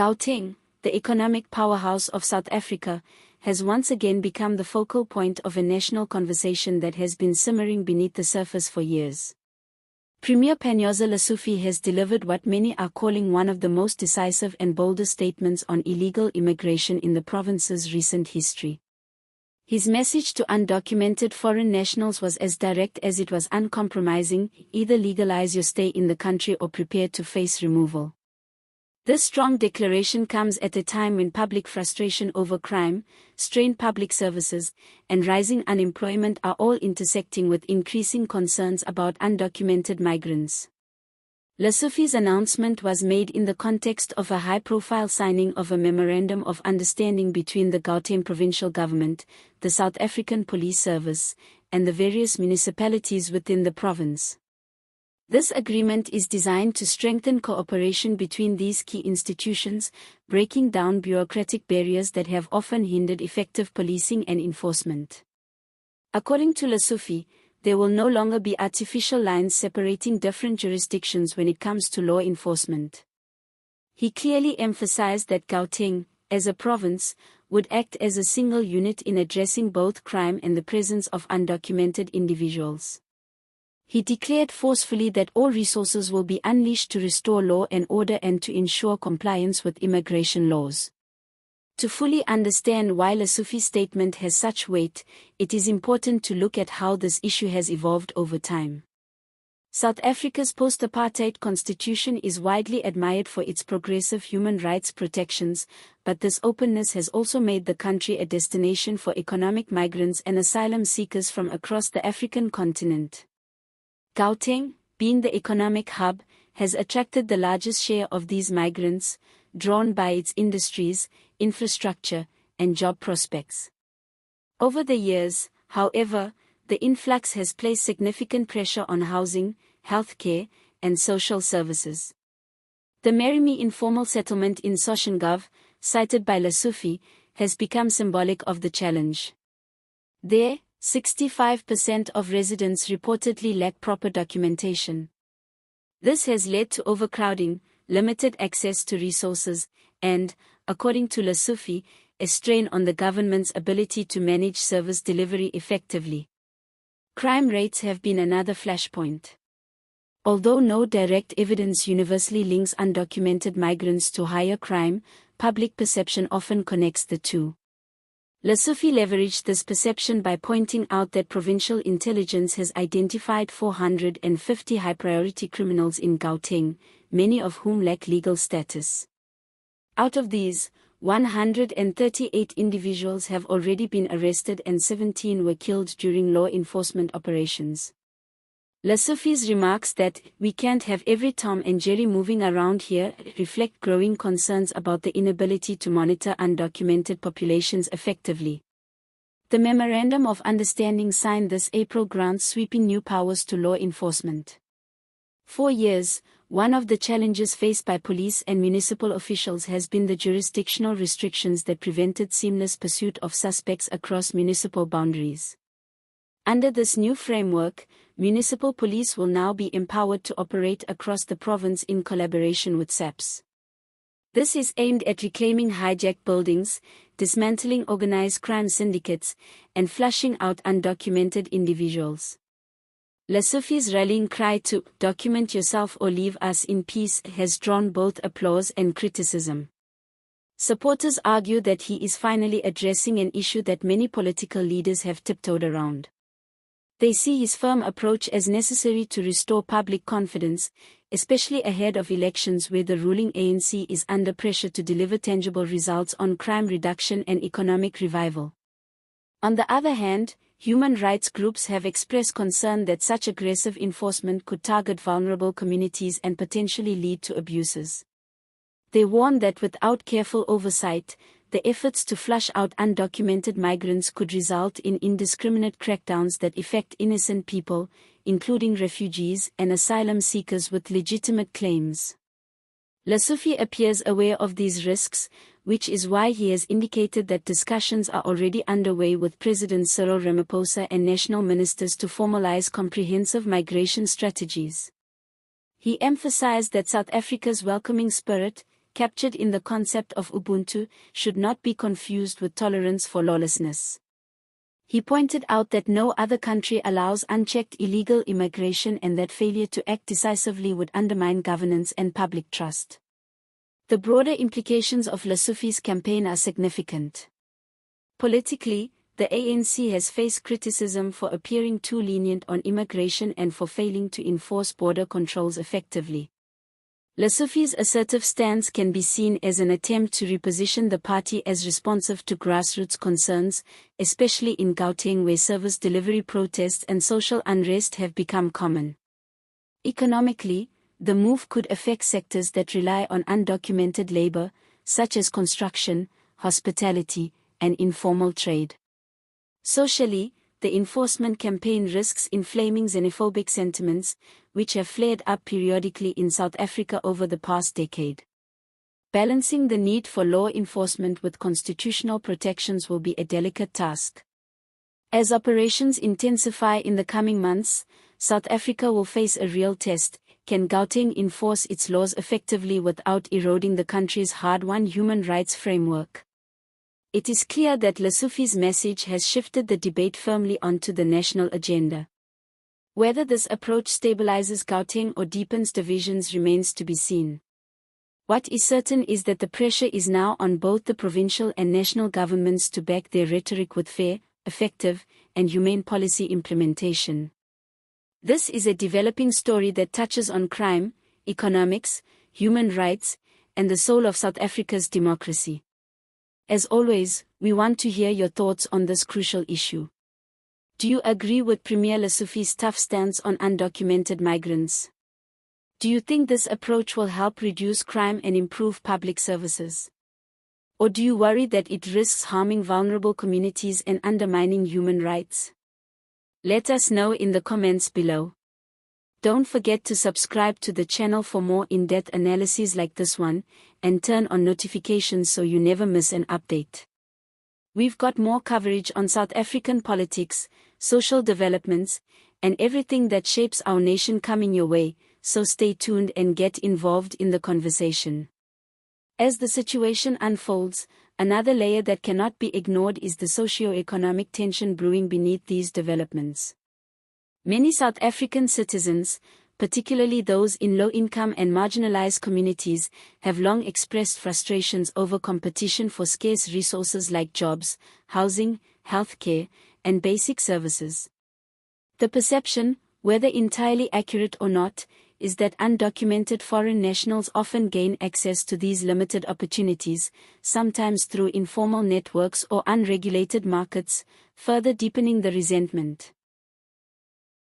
Gauteng, the economic powerhouse of South Africa, has once again become the focal point of a national conversation that has been simmering beneath the surface for years. Premier Panyaza Lesufi has delivered what many are calling one of the most decisive and boldest statements on illegal immigration in the province's recent history. His message to undocumented foreign nationals was as direct as it was uncompromising: either legalize your stay in the country or prepare to face removal. This strong declaration comes at a time when public frustration over crime, strained public services, and rising unemployment are all intersecting with increasing concerns about undocumented migrants. Lesufi's announcement was made in the context of a high-profile signing of a Memorandum of Understanding between the Gauteng Provincial Government, the South African Police Service, and the various municipalities within the province. This agreement is designed to strengthen cooperation between these key institutions, breaking down bureaucratic barriers that have often hindered effective policing and enforcement. According to Lesufi, there will no longer be artificial lines separating different jurisdictions when it comes to law enforcement. He clearly emphasized that Gauteng, as a province, would act as a single unit in addressing both crime and the presence of undocumented individuals. He declared forcefully that all resources will be unleashed to restore law and order and to ensure compliance with immigration laws. To fully understand why Lesufi's statement has such weight, it is important to look at how this issue has evolved over time. South Africa's post-apartheid constitution is widely admired for its progressive human rights protections, but this openness has also made the country a destination for economic migrants and asylum seekers from across the African continent. Gauteng, being the economic hub, has attracted the largest share of these migrants, drawn by its industries, infrastructure, and job prospects. Over the years, however, the influx has placed significant pressure on housing, healthcare, and social services. The Merimi informal settlement in Soshanguve, cited by Lesufi, has become symbolic of the challenge. There, 65% of residents reportedly lack proper documentation. This has led to overcrowding, limited access to resources, and, according to Lesufi, a strain on the government's ability to manage service delivery effectively. Crime rates have been another flashpoint. Although no direct evidence universally links undocumented migrants to higher crime, public perception often connects the two. Lesufi leveraged this perception by pointing out that provincial intelligence has identified 450 high-priority criminals in Gauteng, many of whom lack legal status. Out of these, 138 individuals have already been arrested and 17 were killed during law enforcement operations. Lesufi's remarks that "we can't have every Tom and Jerry moving around here" reflect growing concerns about the inability to monitor undocumented populations effectively. The Memorandum of Understanding signed this April grants sweeping new powers to law enforcement. For years, one of the challenges faced by police and municipal officials has been the jurisdictional restrictions that prevented seamless pursuit of suspects across municipal boundaries. Under this new framework, municipal police will now be empowered to operate across the province in collaboration with SAPS. This is aimed at reclaiming hijacked buildings, dismantling organized crime syndicates, and flushing out undocumented individuals. Lesufi's rallying cry to "document yourself or leave us in peace" has drawn both applause and criticism. Supporters argue that he is finally addressing an issue that many political leaders have tiptoed around. They see his firm approach as necessary to restore public confidence, especially ahead of elections where the ruling ANC is under pressure to deliver tangible results on crime reduction and economic revival. On the other hand, human rights groups have expressed concern that such aggressive enforcement could target vulnerable communities and potentially lead to abuses. They warn that without careful oversight, the efforts to flush out undocumented migrants could result in indiscriminate crackdowns that affect innocent people, including refugees and asylum seekers with legitimate claims. Lesufi appears aware of these risks, which is why he has indicated that discussions are already underway with President Cyril Ramaphosa and national ministers to formalize comprehensive migration strategies. He emphasized that South Africa's welcoming spirit, captured in the concept of Ubuntu, should not be confused with tolerance for lawlessness. He pointed out that no other country allows unchecked illegal immigration and that failure to act decisively would undermine governance and public trust. The broader implications of Lesufi's campaign are significant. Politically, the ANC has faced criticism for appearing too lenient on immigration and for failing to enforce border controls effectively. Lesufi's assertive stance can be seen as an attempt to reposition the party as responsive to grassroots concerns, especially in Gauteng where service delivery protests and social unrest have become common. Economically, the move could affect sectors that rely on undocumented labor, such as construction, hospitality, and informal trade. Socially, the enforcement campaign risks inflaming xenophobic sentiments, which have flared up periodically in South Africa over the past decade. Balancing the need for law enforcement with constitutional protections will be a delicate task. As operations intensify in the coming months, South Africa will face a real test. Can Gauteng enforce its laws effectively without eroding the country's hard-won human rights framework? It is clear that Lesufi's message has shifted the debate firmly onto the national agenda. Whether this approach stabilizes Gauteng or deepens divisions remains to be seen. What is certain is that the pressure is now on both the provincial and national governments to back their rhetoric with fair, effective, and humane policy implementation. This is a developing story that touches on crime, economics, human rights, and the soul of South Africa's democracy. As always, we want to hear your thoughts on this crucial issue. Do you agree with Premier Lesufi's tough stance on undocumented migrants? Do you think this approach will help reduce crime and improve public services? Or do you worry that it risks harming vulnerable communities and undermining human rights? Let us know in the comments below. Don't forget to subscribe to the channel for more in-depth analyses like this one, and turn on notifications so you never miss an update. We've got more coverage on South African politics, social developments, and everything that shapes our nation coming your way, so stay tuned and get involved in the conversation. As the situation unfolds, another layer that cannot be ignored is the socio-economic tension brewing beneath these developments. Many South African citizens, particularly those in low-income and marginalized communities, have long expressed frustrations over competition for scarce resources like jobs, housing, healthcare, and basic services. The perception, whether entirely accurate or not, is that undocumented foreign nationals often gain access to these limited opportunities, sometimes through informal networks or unregulated markets, further deepening the resentment.